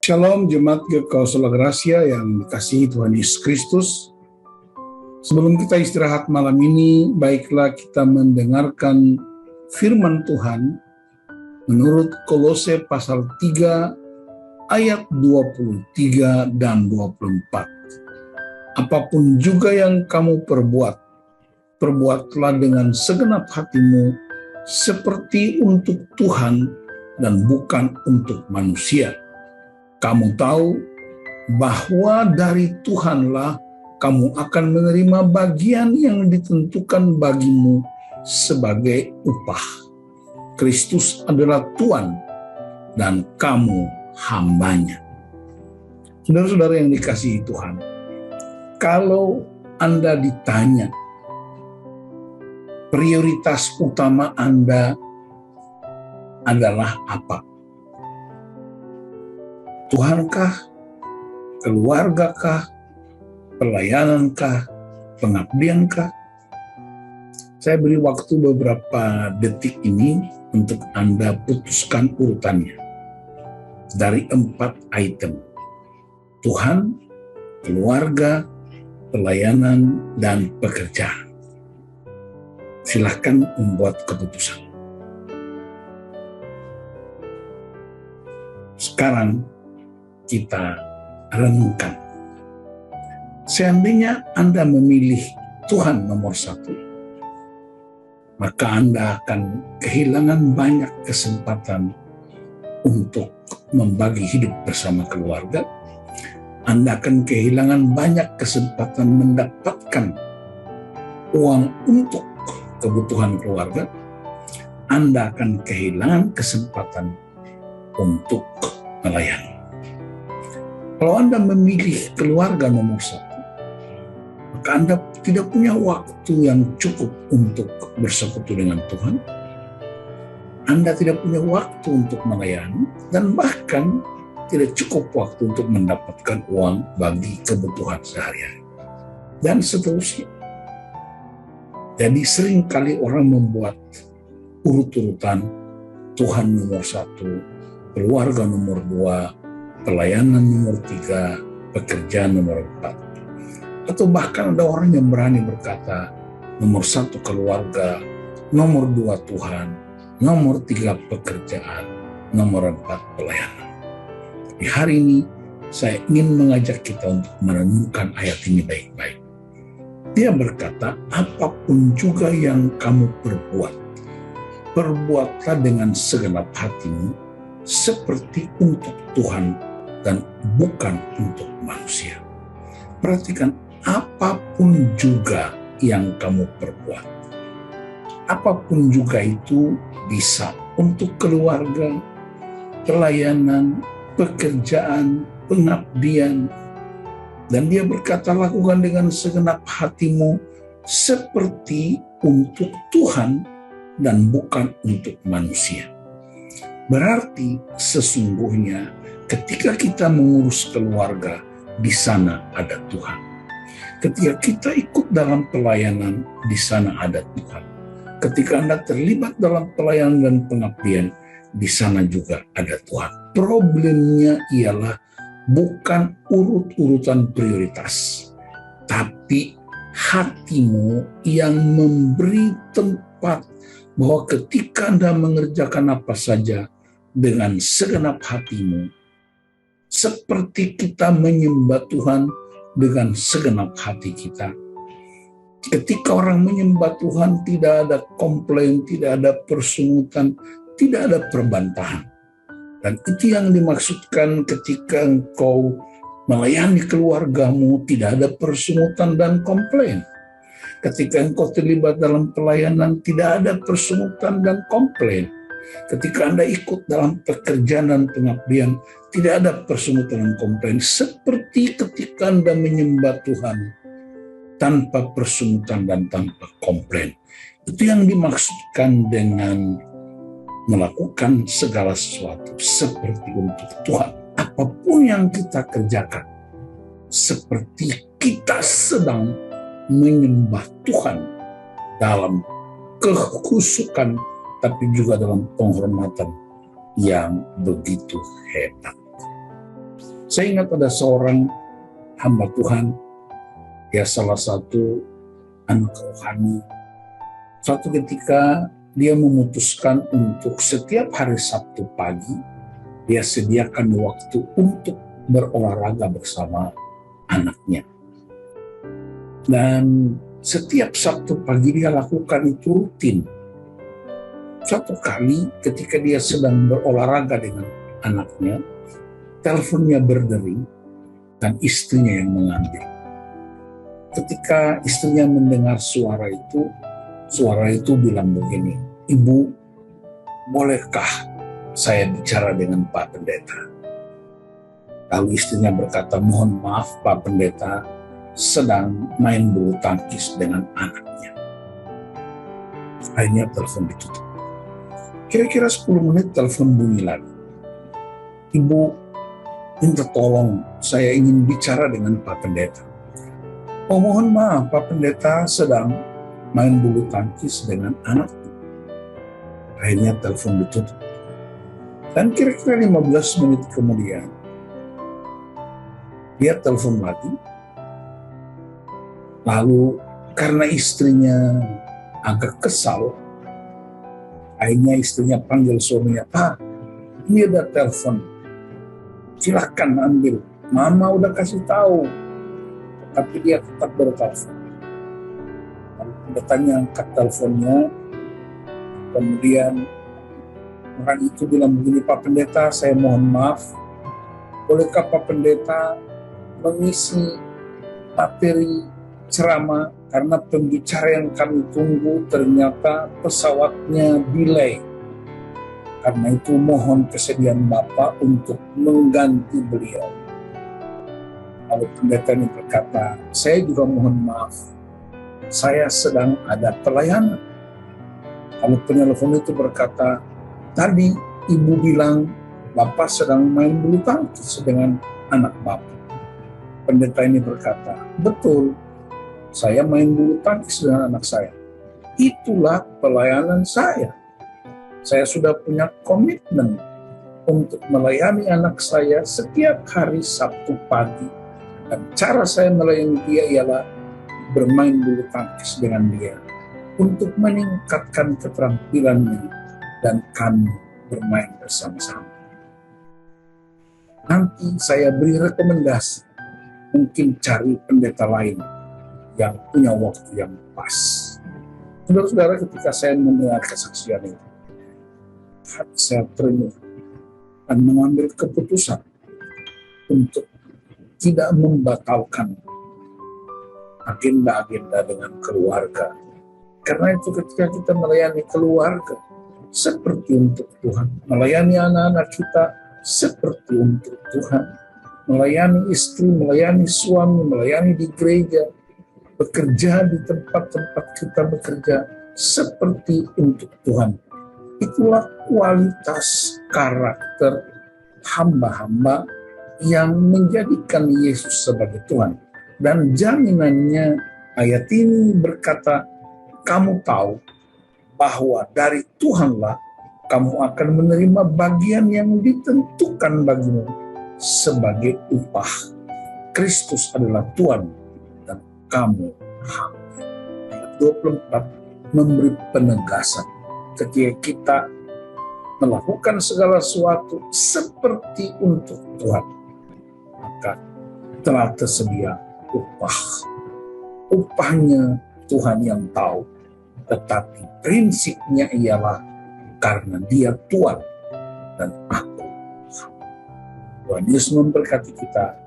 Shalom Jemaat GKI Sola Gracia yang dikasihi Tuhan Yesus Kristus. Sebelum kita istirahat malam ini, baiklah kita mendengarkan firman Tuhan menurut Kolose pasal 3 ayat 23 dan 24. Apapun juga yang kamu perbuat, perbuatlah dengan segenap hatimu seperti untuk Tuhan dan bukan untuk manusia. Kamu tahu bahwa dari Tuhanlah kamu akan menerima bagian yang ditentukan bagimu sebagai upah. Kristus adalah Tuhan dan kamu hambanya. Saudara-saudara yang dikasihi Tuhan, kalau Anda ditanya prioritas utama Anda adalah apa? Tuhankah, keluargakah, pelayanankah, pengabdiankah? Saya beri waktu beberapa detik ini untuk Anda putuskan urutannya. Dari 4 item. Tuhan, keluarga, pelayanan, dan pekerjaan. Silakan membuat keputusan. Sekarang, kita renungkan. Seandainya Anda memilih Tuhan nomor 1, maka Anda akan kehilangan banyak kesempatan untuk membagi hidup bersama keluarga. Anda akan kehilangan banyak kesempatan mendapatkan uang untuk kebutuhan keluarga. Anda akan kehilangan kesempatan untuk melayani. Kalau Anda memilih keluarga nomor 1, maka Anda tidak punya waktu yang cukup untuk bersekutu dengan Tuhan. Anda tidak punya waktu untuk melayani, dan bahkan tidak cukup waktu untuk mendapatkan uang bagi kebutuhan sehari-hari. Dan seterusnya. Jadi seringkali orang membuat urut-urutan Tuhan nomor 1, keluarga nomor 2, pelayanan nomor 3, pekerjaan nomor 4. Atau bahkan ada orang yang berani berkata, nomor 1 keluarga, nomor 2 Tuhan, nomor 3 pekerjaan, nomor 4 pelayanan. Di hari ini, saya ingin mengajak kita untuk merenungkan ayat ini baik-baik. Dia berkata, apapun juga yang kamu perbuat, perbuatlah dengan segenap hatimu, seperti untuk Tuhan dan bukan untuk manusia. Perhatikan, apapun juga yang kamu perbuat. Apapun juga itu bisa untuk keluarga, pelayanan, pekerjaan, pengabdian. Dan dia berkata, lakukan dengan segenap hatimu seperti untuk Tuhan dan bukan untuk manusia. Berarti sesungguhnya ketika kita mengurus keluarga, di sana ada Tuhan. Ketika kita ikut dalam pelayanan, di sana ada Tuhan. Ketika Anda terlibat dalam pelayanan dan pengabdian, di sana juga ada Tuhan. Problemnya ialah bukan urut-urutan prioritas, tapi hatimu yang memberi tempat bahwa ketika Anda mengerjakan apa saja dengan segenap hatimu, seperti kita menyembah Tuhan dengan segenap hati kita. Ketika orang menyembah Tuhan, tidak ada komplain, tidak ada persungutan, tidak ada perbantahan. Dan itu yang dimaksudkan ketika engkau melayani keluargamu, tidak ada persungutan dan komplain. Ketika engkau terlibat dalam pelayanan, tidak ada persungutan dan komplain. Ketika Anda ikut dalam pekerjaan dan pengabdian, tidak ada persungutan dan komplain. Seperti ketika Anda menyembah Tuhan, tanpa persungutan dan tanpa komplain. Itu yang dimaksudkan dengan melakukan segala sesuatu seperti untuk Tuhan. Apapun yang kita kerjakan, seperti kita sedang menyembah Tuhan dalam kekhusyukan, tapi juga dalam penghormatan yang begitu hebat. Saya ingat ada seorang hamba Tuhan, dia salah satu anak rohani. Suatu ketika dia memutuskan untuk setiap hari Sabtu pagi, dia sediakan waktu untuk berolahraga bersama anaknya. Dan setiap Sabtu pagi dia lakukan itu rutin. Suatu kali ketika dia sedang berolahraga dengan anaknya, teleponnya berdering dan istrinya yang mengambil. Ketika istrinya mendengar suara itu bilang begini, "Ibu, bolehkah saya bicara dengan Pak Pendeta?" Lalu istrinya berkata, "Mohon maaf Pak Pendeta, sedang main bulu tangkis dengan anaknya." Akhirnya telepon ditutup. Kira-kira 10 menit telepon bunyi lagi. "Ibu, minta tolong, saya ingin bicara dengan Pak Pendeta." "Oh, mohon maaf, Pak Pendeta sedang main bulu tangkis dengan anaknya." Akhirnya telepon ditutup. Dan kira-kira 15 menit kemudian, dia telepon lagi. Lalu karena istrinya agak kesal, akhirnya istrinya panggil suaminya, "Pak, ini ada telepon. Silahkan ambil. Mama udah kasih tahu." Tapi dia tetap bertelepon. Lalu pendetanya angkat teleponnya. Kemudian orang itu bilang begini, "Pak Pendeta, saya mohon maaf. Bolehkah Pak Pendeta mengisi materi ceramah karena pembicara yang kami tunggu ternyata pesawatnya delay. Karena itu mohon kesediaan Bapak untuk mengganti beliau." Lalu pendeta ini berkata, "Saya juga mohon maaf, saya sedang ada pelayanan." Lalu penelpon itu berkata, "Tadi ibu bilang Bapak sedang main bulu tangkis dengan anak Bapak." Pendeta ini berkata, "Betul, saya main bulu tangkis dengan anak saya. Itulah pelayanan saya. Saya sudah punya komitmen untuk melayani anak saya setiap hari Sabtu pagi. Dan cara saya melayani dia ialah bermain bulu tangkis dengan dia untuk meningkatkan keterampilannya dan kami bermain bersama-sama. Nanti saya beri rekomendasi, mungkin cari pendeta lain yang punya waktu yang pas." Saudara-saudara, ketika saya mendengar kesaksian itu, hati saya terenyuh dan mengambil keputusan untuk tidak membatalkan agenda-agenda dengan keluarga. Karena itu ketika kita melayani keluarga, seperti untuk Tuhan. Melayani anak-anak kita, seperti untuk Tuhan. Melayani istri, melayani suami, melayani di gereja, bekerja di tempat-tempat kita bekerja, seperti untuk Tuhan. Itulah kualitas karakter hamba-hamba yang menjadikan Yesus sebagai Tuhan. Dan jaminannya ayat ini berkata, "Kamu tahu bahwa dari Tuhanlah kamu akan menerima bagian yang ditentukan bagimu sebagai upah. Kristus adalah Tuhan dan kamu hamba." Ayat 24 memberi penegasan ketika kita melakukan segala sesuatu seperti untuk Tuhan, maka telah tersedia upah. Upahnya Tuhan yang tahu, tetapi prinsipnya ialah karena Dia Tuhan dan aku. Tuhan Yesus memberkati kita.